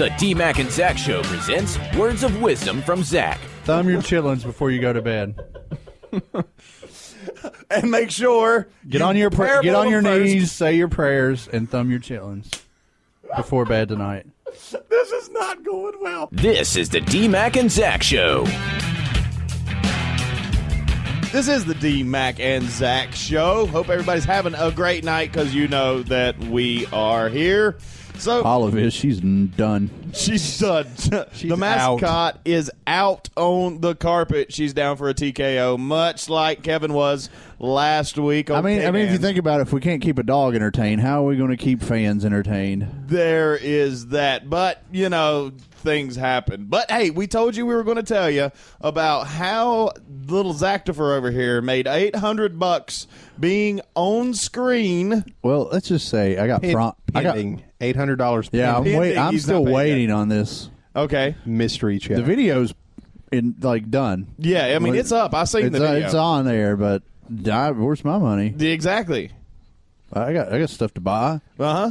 The D-Mac&Z Show presents Words of Wisdom from Zach. Thumb your chitlins before you go to bed. And make sure Get on your knees, say your prayers, and thumb your chitlins before bed tonight. This is not going well. This is the D-Mac&Z Show. This is the D-Mac and Zach Show. Hope everybody's having a great night because you know that we are here. So Olive she's done. She's done. The mascot is out on the carpet. She's down for a TKO, much like Kevin was last week. I mean, if you think about it, if we can't keep a dog entertained, how are we going to keep fans entertained? There is that. But, you know, things happen. But, hey, we told you we were going to tell you about how little Zactifer over here made $800 being on screen. Well, let's just say I got pending $800. Yeah, pending. I'm still waiting on this. Okay. Mystery check. The video's done. Yeah, I mean, it's up. I seen the video. It's on there, but where's my money? Exactly. I got stuff to buy. Uh-huh.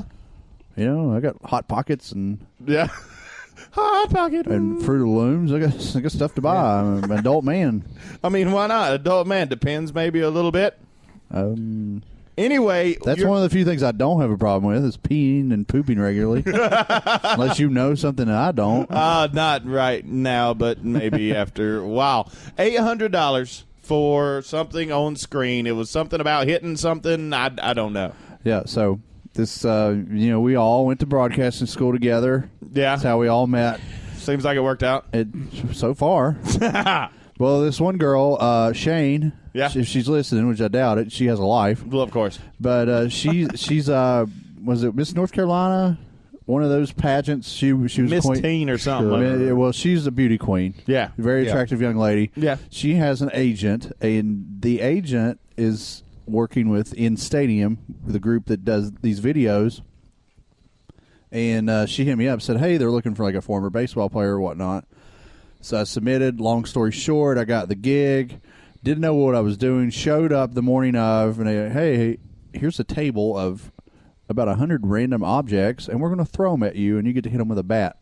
You know, I got Hot Pockets and Yeah. Hot Pocket. and Fruit of the Looms. I got stuff to buy. I'm an adult man. I mean, why not? Adult man. Depends maybe a little bit. Anyway. That's one of the few things I don't have a problem with is peeing and pooping regularly. Unless you know something that I don't. Not right now, but maybe after a while. $800 for something on screen. It was something about hitting something. I don't know. Yeah, so this, we all went to broadcasting school together. Yeah. That's how we all met. Seems like it worked out. So far. Well, this one girl, Shane, if she's listening, which I doubt it, she has a life. Well, of course. But she's was it Miss North Carolina? One of those pageants. She was Miss queen, Teen or something. Sure. Well, she's a beauty queen. Yeah. Very attractive young lady. Yeah. She has an agent, and the agent is working with In Stadium, the group that does these videos. And she hit me up, said, hey, they're looking for like a former baseball player or whatnot. So I submitted. Long story short, I got the gig. Didn't know what I was doing. Showed up the morning of, and they, hey, here's a table of about 100 random objects, and we're going to throw them at you, and you get to hit them with a bat.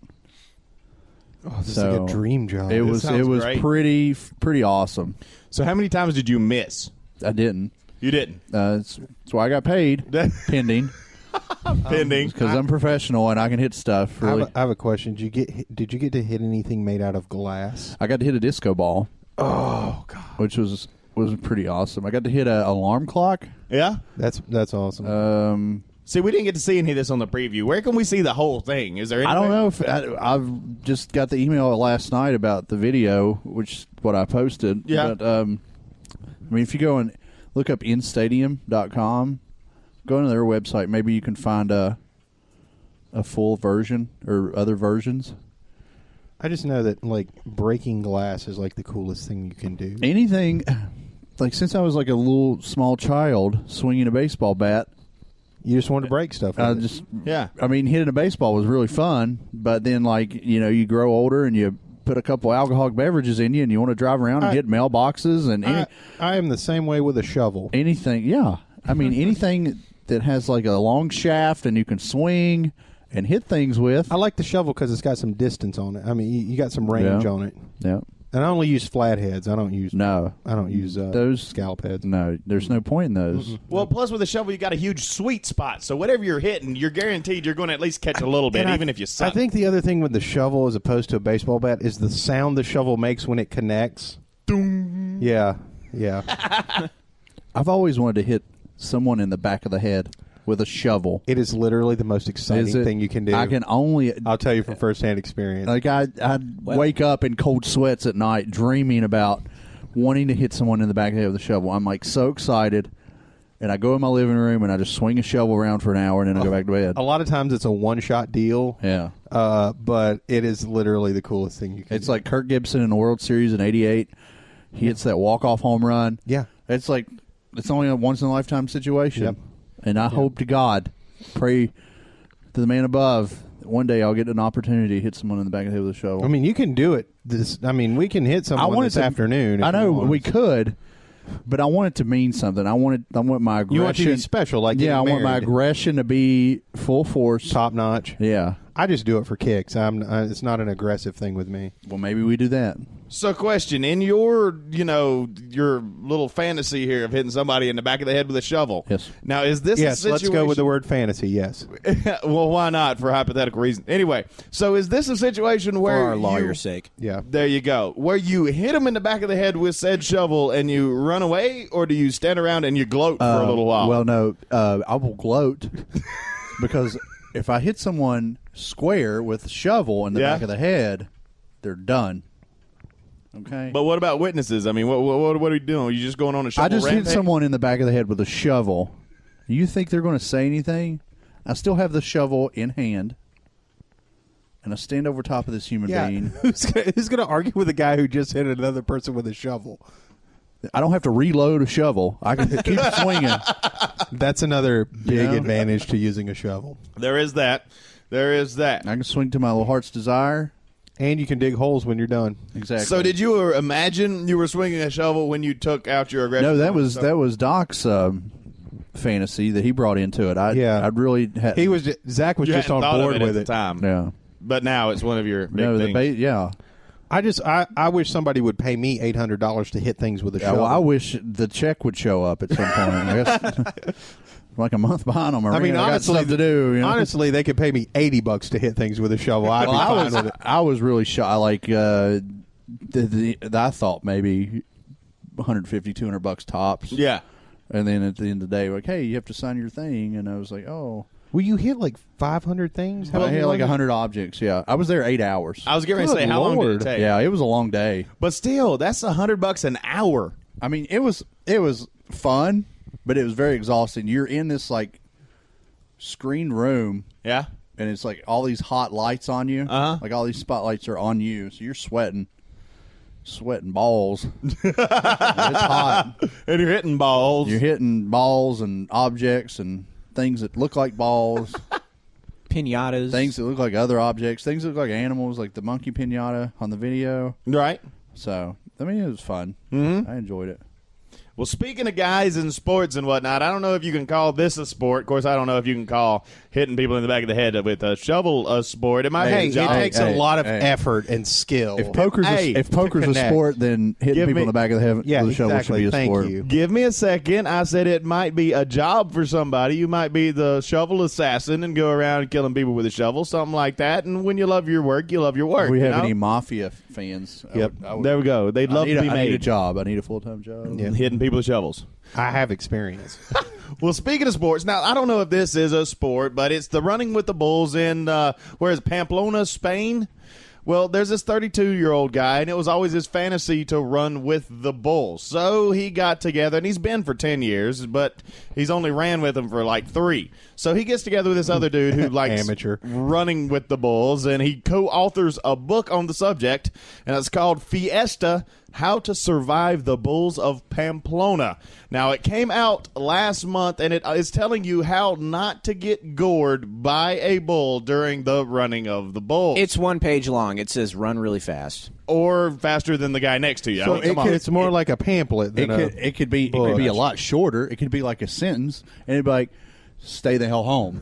Oh, this is like a dream job. It was great. pretty awesome. So how many times did you miss? I didn't. You didn't? That's why I got paid, pending. Pending. Because I'm professional and I can hit stuff. Really. I have a question. Did you get to hit anything made out of glass? I got to hit a disco ball. Oh God! Which was pretty awesome. I got to hit an alarm clock. Yeah? That's awesome. See, we didn't get to see any of this on the preview. Where can we see the whole thing? Is there anything? I don't know if I've just got the email last night about the video, which is what I posted. Yeah. But, I mean, if you go and look up instadium.com, go into their website, maybe you can find a full version or other versions. I just know that like breaking glass is like the coolest thing you can do. Anything, like since I was like a little small child swinging a baseball bat, You just want to break stuff. I mean, hitting a baseball was really fun, but then like you grow older and you put a couple alcoholic beverages in you, and you want to drive around and hit mailboxes and I am the same way with a shovel. Anything, yeah. I mean, anything that has like a long shaft and you can swing and hit things with. I like the shovel because it's got some distance on it. I mean, you got some range on it. Yeah. And I only use flatheads. I don't use those scalp heads. No, there's no point in those. Mm-mm. Well, plus with a shovel, you got a huge sweet spot. So whatever you're hitting, you're guaranteed you're going to at least catch a little bit, even if you suck. I think the other thing with the shovel, as opposed to a baseball bat, is the sound the shovel makes when it connects. Doom. Yeah. I've always wanted to hit someone in the back of the head with a shovel. It is literally the most exciting thing you can do. I'll tell you from firsthand experience. Like I'd wake up in cold sweats at night dreaming about wanting to hit someone in the back of the head with a shovel. I'm like so excited. And I go in my living room and I just swing a shovel around for an hour and then I go back to bed. A lot of times it's a one-shot deal. Yeah. But it is literally the coolest thing you can do. It's like Kirk Gibson in the World Series in '88. He hits that walk-off home run. Yeah. It's like it's only a once-in-a-lifetime situation. Yep. And I hope to God, pray to the man above, that one day I'll get an opportunity to hit someone in the back of the head with a shovel. I mean, you can do it. We can hit someone this afternoon. I know we could, But I want it to mean something. I want my aggression. You want it to be special, like yeah. I getting want my married. aggression to be full force, Top notch. Yeah. I just do it for kicks. It's not an aggressive thing with me. Well, maybe we do that. So, question, in your little fantasy here of hitting somebody in the back of the head with a shovel. Yes. Now, is this Yes, a situation? let's go with the word fantasy. Yes. Well, why not for hypothetical reason? Anyway, so is this a situation where For our lawyer's sake. Yeah. There you go. Where you hit him in the back of the head with said shovel and you run away, or do you stand around and you gloat for a little while? Well, no. I will gloat because if I hit someone square with a shovel in the Yeah. back of the head, they're done. Okay. But what about witnesses? I mean, what are you doing? Are you just going on a shovel I just rampage? hit someone in the back of the head with a shovel. You think they're going to say anything? I still have the shovel in hand, and I stand over top of this human being. Who's going to argue with a guy who just hit another person with a shovel? I don't have to reload a shovel. I can keep swinging. That's another big Yeah. advantage to using a shovel. There is that. There is that. I can swing to my little heart's desire. And you can dig holes when you're done. Exactly. So did you imagine you were swinging a shovel when you took out your aggression? No, that was Doc's fantasy that he brought into it. I'd really had. Zach was You just hadn't on thought of board it with at it. the time. Yeah. But now it's one of your big No, things. yeah. I wish somebody would pay me $800 to hit things with a Yeah, shovel. well, I wish the check would show up at some point. I guess like a month behind on my I mean, rent. honestly, I got stuff to do. You know? Honestly, they could pay me $80 to hit things with a shovel. I'd be fine with it. I was really shy. Like I thought maybe $150, $200 tops. Yeah. And then at the end of the day, like, hey, you have to sign your thing. And I was like, oh. Well, you hit like 500 things? I had like 100 objects, yeah. I was there 8 hours. I was getting ready to say, Good how long did it Lord. take? Yeah, it was a long day. But still, that's $100 an hour. I mean, it was fun, but it was very exhausting. You're in this, like, screened room, Yeah. and it's like all these hot lights on you. Uh-huh. Like all these spotlights are on you, so you're sweating balls. It's hot. And you're hitting balls. You're hitting balls and objects and things that look like balls, Pinatas. things that look like other objects, things that look like animals, like the monkey pinata on the video. Right. So, I mean, it was fun. Mm-hmm. I enjoyed it. Well, speaking of guys in sports and whatnot, I don't know if you can call this a sport. Of course, I don't know if you can call hitting people in the back of the head with a shovel a sport. It might Hey, be it a job. takes a lot of hey. effort and skill. If poker's Hey, a connect. sport, then hitting Give people me- in the back of the head with a shovel exactly. should be a Thank sport. you. Give me a second. I said it might be a job for somebody. You might be the shovel assassin and go around killing people with a shovel, something like that. And when you love your work, you love your work. If we you have know? any mafia fans, Yep. I would, There we go. They'd love to be I need a made. job. I need a full-time job. Yeah. Hitting people with shovels. I have experience. Well, speaking of sports, now I don't know if this is a sport, but it's the running with the bulls in where is Pamplona, Spain. Well, there's this 32-year-old guy, and it was always his fantasy to run with the bulls. So he got together, and he's been for 10 years, but he's only ran with them for like 3. So he gets together with this other dude who likes Amateur. running with the bulls, and he co-authors a book on the subject, and it's called Fiesta: How to Survive the Bulls of Pamplona. Now, it came out last month, and it is telling you how not to get gored by a bull during the running of the bull. It's 1 page long. It says run really fast. Or faster than the guy next to you. So I mean, come on. it's more like a pamphlet than It could be a lot shorter. It could be like a sentence, and it'd be like, "Stay the hell home."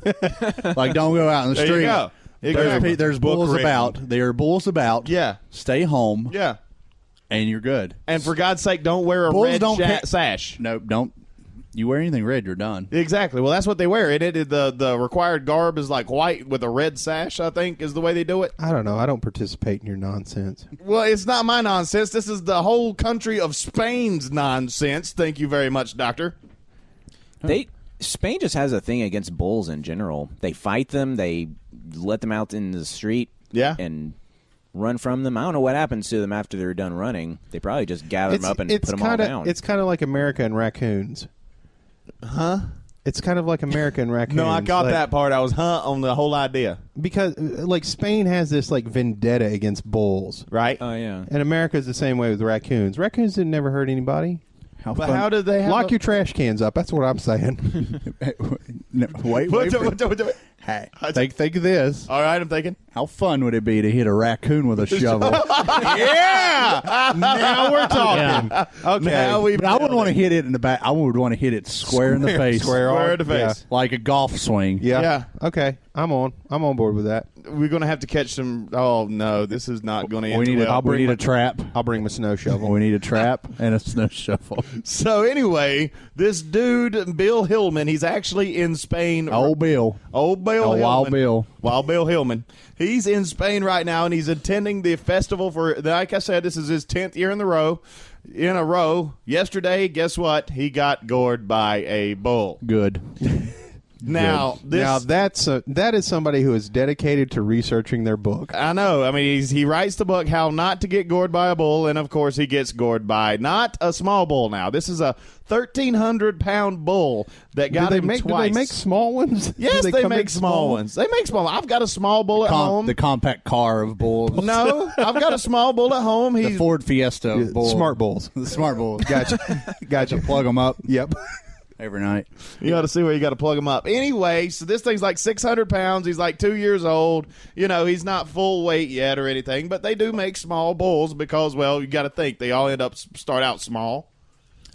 Like, don't go out in the There street. you go. Exactly. There's Book bulls written. about. There are bulls about. Yeah. Stay home. Yeah. And you're good. And for God's sake, don't wear a Bulls red don't sash. No, don't. You wear anything red, you're done. Exactly. Well, that's what they wear. The required garb is like white with a red sash, I think, is the way they do it. I don't know. I don't participate in your nonsense. Well, it's not my nonsense. This is the whole country of Spain's nonsense. Thank you very much, Doctor. Spain just has a thing against bulls in general. They fight them. They let them out in the street. Yeah. And run from them. I don't know what happens to them after they're done running. They probably just gather them up and put them all down. It's kind of like America and raccoons. Huh? It's kind of like America and raccoons. No, I got Like, that part. I was on the whole idea. because like Spain has this like vendetta against bulls, Right? oh, yeah. and America's the same way with raccoons. Raccoons didn't never hurt anybody. But how did they have Lock your trash cans up. That's what I'm saying. No, wait. Hey, think of this. All right, I'm thinking. How fun would it be to hit a raccoon with a shovel? Yeah. Now we're talking. Okay. Now we. But I wouldn't want to hit it in the back. I would want to hit it square in the face. Square in the face. Like a golf swing. Yeah. Yeah. Okay. I'm on board with that. We're going to have to catch some. Oh, no. This is not going to end We need, well. we need a trap. I'll bring my snow shovel. We need a trap and a snow shovel. So, anyway, this dude, Bill Hillman, he's actually in Spain. Old Bill. Old Bill Hillman. Wild Bill. Wild Bill Hillman. He's in Spain right now, and he's attending the festival for, like I said, this is his 10th year in a row. Yesterday, guess what? He got gored by a bull. Good. Now, that is somebody who is dedicated to researching their book. I know. I mean, he writes the book How Not to Get Gored by a Bull, and of course he gets gored by not a small bull now. This is a 1,300-pound bull that got him twice. Do they make small ones? Yes, they make small ones. They make small. I've got a small bull at home. The compact car of bulls. No, I've got a small bull at home. The Ford Fiesta of bulls. Smart bulls. The smart bulls. Gotcha. Plug them up. Yep. Every night. You got to see where you got to plug them up. Anyway, so this thing's like 600 pounds. He's like 2 years old. You know, he's not full weight yet or anything, but they do make small bulls because, well, you got to think they all start out small.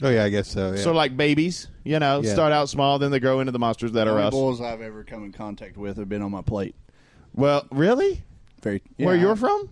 Oh, yeah, I guess so. Yeah. Sort of like babies, you know, Yeah. Start out small, then they grow into the monsters that The are only us. bulls I've ever come in contact with have been on my plate. Well, really? Where you're from?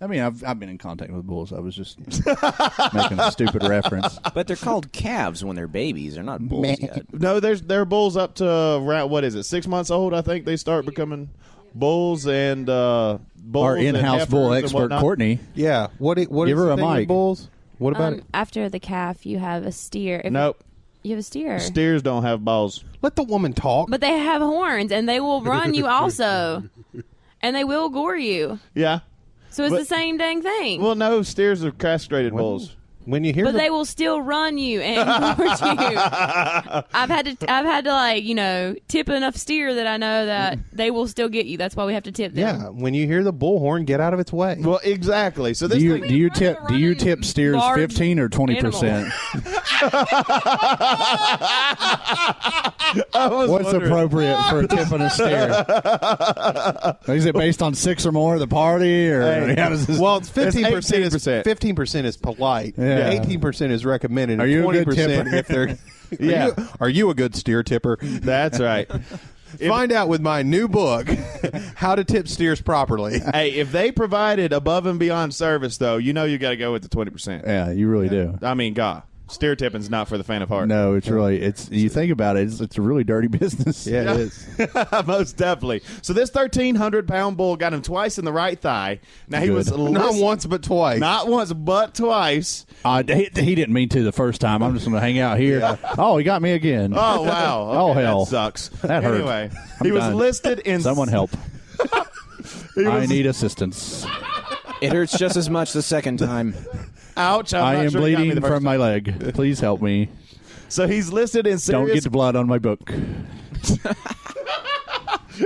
I mean, I've been in contact with bulls. I was just making a stupid reference. But they're called calves when they're babies. They're not bulls yet. No, there are bulls up to around, what is it, 6 months old? I think they start becoming bulls and bulls. Our in-house and bull heifers and expert, whatnot. Courtney. Yeah. What Give is her the a thing with mic. bulls? What about it? After the calf, you have a steer. Nope. You have a steer. Steers don't have balls. Let the woman talk. But they have horns, and they will run you also. And they will gore you. Yeah. So it's the same dang thing. Well, no, steers are castrated bulls. When you hear But they will still run you and gore you. I've had to like, tip enough steer that I know that they will still get you. That's why we have to tip them. yeah, when you hear the bullhorn, get out of its way. Well, exactly. So this Do thing, you tip steers large 15 or 20%? What's appropriate for a tip on a steer? Is it based on 6 or more of the party, or how does this? Well, it's 15%. It's 18%. 15% is polite. Yeah. 18% is recommended. Are you a good 20% tipper? if they're Yeah. Are you a good steer tipper? That's right. Find out with my new book, How to Tip Steers Properly. Hey, if they provided above and beyond service, though, you got to go with the 20%. Yeah, you really do. I mean, God, steer tipping's not for the faint of heart. No, it's really you think about it, it's a really dirty business. Yeah, it is. Most definitely. So this 1,300-pound bull got him twice in the right thigh. Now he Good. was Not once, but twice. not once, but twice. He didn't mean to the first time. I'm just going to hang out here. Oh, he got me again. Oh wow! Oh, Okay, hell. that sucks. That hurt. Anyway, I'm he was done. listed in. Someone help. He I was, need assistance. It hurts just as much the second time. ouch! I'm I not am sure he got me bleeding the first from my leg. Please help me. time. So he's listed in serious. Don't get the blood on my book.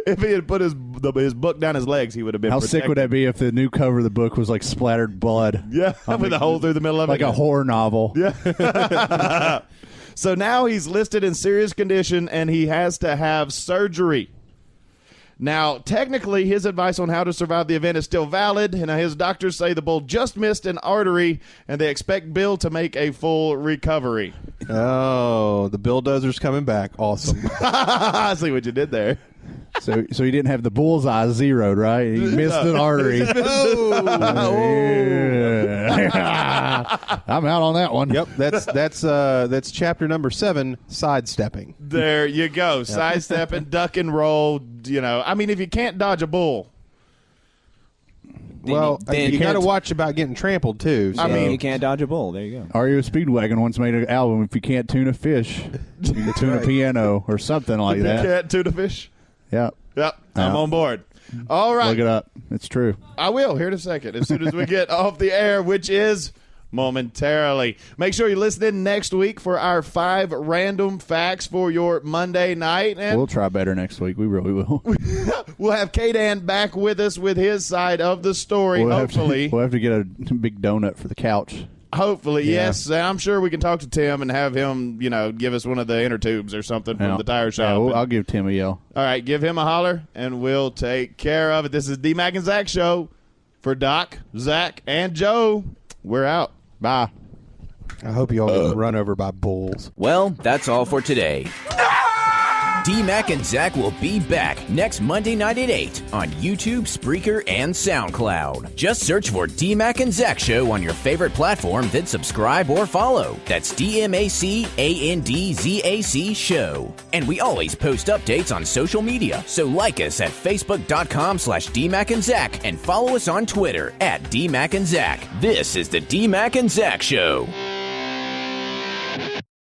If he had put his book down his legs, he would have been. How sick would that be if the new cover of the book was like splattered blood? Yeah, with a hole through the middle of Like it. a horror novel. Yeah. So now he's listed in serious condition and he has to have surgery. Now, technically, his advice on how to survive the event is still valid, and his doctors say the bull just missed an artery, and they expect Bill to make a full recovery. Oh, the bulldozer's coming back. Awesome. I see what you did there. So he didn't have the bullseye zeroed, right? He missed an artery. Yeah. I'm out on that one. Yep, that's chapter number 7, sidestepping. There you go. Sidestepping, duck and roll. I mean, if you can't dodge a bull. Well, then you got to can't- watch about getting trampled too. So. I mean, You can't dodge a bull. There you go. REO Speedwagon once made an album, If You Can't Tune a Fish, You Can Tune a Piano, or something like You that. can't tuna fish. Yeah. Yep, I'm Yeah. on board. All right. Look it up. It's true. I will here in a second as soon as we get off the air, which is momentarily. Make sure you listen in next week for our 5 random facts for your Monday night. And We'll try better next week. We really will. we'll have K-Dan back with us with his side of the story, We'll hopefully. have to get a big donut for the couch. Hopefully, Yeah. yes. And I'm sure we can talk to Tim and have him, give us one of the inner tubes or something from the tire shop. Yeah, I'll give Tim a yell. All right, give him a holler, and we'll take care of it. This is D-Mac and Zach Show. For Doc, Zach, and Joe, we're out. Bye. I hope you all get run over by bulls. Well, that's all for today. D-Mac and Zach will be back next Monday night at 8 on YouTube, Spreaker, and SoundCloud. Just search for D-Mac and Zach Show on your favorite platform, then subscribe or follow. That's DMACANDZAC Show. And we always post updates on social media, so like us at Facebook.com/DMac and Zach and follow us on Twitter at D-Mac and Zach. This is the D-Mac and Zach Show.